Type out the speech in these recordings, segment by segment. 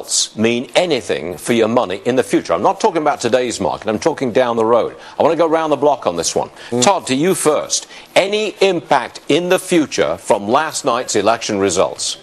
results mean anything for your money in the future? I'm not talking about today's market. I'm talking down the road. I want to go around the block on this one. Todd, to you first. Any impact in the future from last night's election results?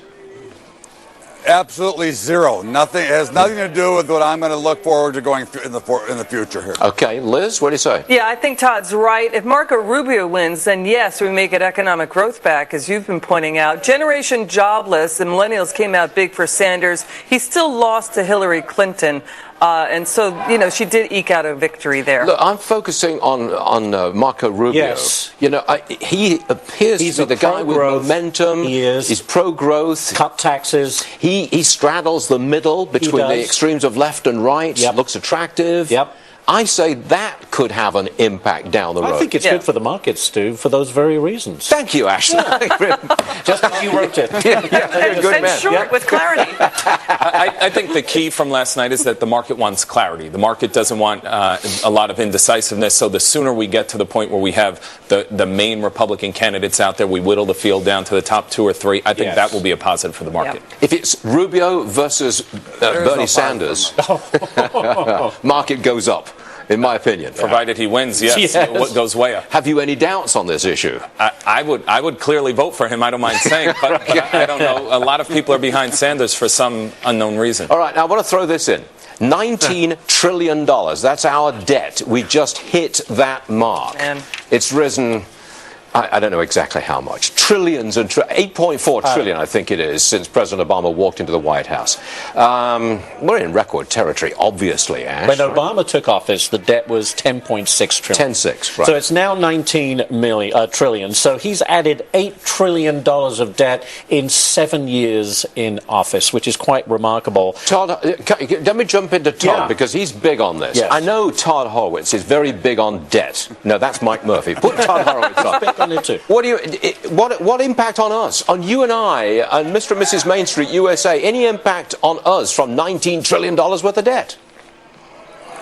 Absolutely zero. Nothing. It has nothing to do with what I'm going to look forward to going through in the future here. Okay, Liz, what do you say? Yeah, I think Todd's right. If Marco Rubio wins, then yes, we may get economic growth back, as you've been pointing out. Generation jobless, the millennials came out big for Sanders. He still lost to Hillary Clinton. And so, you know, she did eke out a victory there. Look, I'm focusing on Marco Rubio. Yes. You know, he appears to be the guy with momentum. He is. He's pro-growth. Cut taxes. He straddles the middle between the extremes of left and right. Yep. Looks attractive. Yep. I say that could have an impact down the road. I think it's good for the markets, Stu, for those very reasons. Thank you, Ashley. Just as you wrote it. Good man. Short with clarity. I think the key from last night is that the market wants clarity. The market doesn't want a lot of indecisiveness. So the sooner we get to the point where we have the main Republican candidates out there, we whittle the field down to the top 2 or 3. I think that will be a positive for the market. Yep. If it's Rubio versus Bernie Sanders, market goes up. In my opinion. Provided he wins, yes. What goes way up. Have you any doubts on this issue? I would clearly vote for him, I don't mind saying, but I don't know. A lot of people are behind Sanders for some unknown reason. All right, now I want to throw this in. $19 trillion, that's our debt. We just hit that mark. Man. It's risen, I don't know exactly how much. Trillions and 8.4 trillion, I think it is, since President Obama walked into the White House. We're in record territory, obviously, Ash. When Obama took office, the debt was 10.6 trillion. 10.6, right. So it's now 19 trillion. So he's added $8 trillion of debt in 7 years in office, which is quite remarkable. Todd, let me jump into Todd, because he's big on this. Yes. I know Todd Horwitz is very big on debt. No, that's Mike Murphy. Put Todd Horwitz on. What impact on us, on you and I, and Mr. and Mrs. Main Street USA, any impact on us from $19 trillion worth of debt?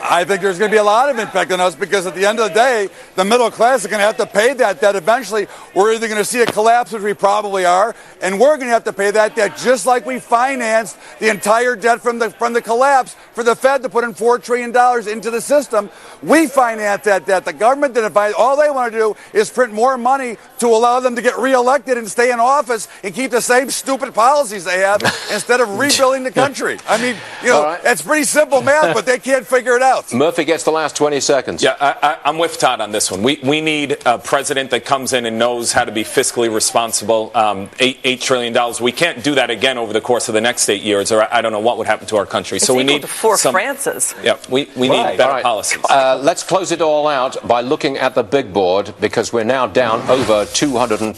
I think there's going to be a lot of impact on us because at the end of the day, the middle class is going to have to pay that debt eventually. We're either going to see a collapse, which we probably are, and we're going to have to pay that debt just like we financed the entire debt from the collapse for the Fed to put in $4 trillion into the system. We financed that debt. The government didn't finance. All they want to do is print more money to allow them to get reelected and stay in office and keep the same stupid policies they have instead of rebuilding the country. I mean, you know, that's pretty simple math, but they can't figure it out. Murphy gets the last 20 seconds. Yeah, I'm with Todd on this one. We need a president that comes in and knows how to be fiscally responsible. $8 trillion. We can't do that again over the course of the next 8 years, or I don't know what would happen to our country. It's so we need to 4 Frances. Yeah, we need better policies. Let's close it all out by looking at the big board because we're now down over 200.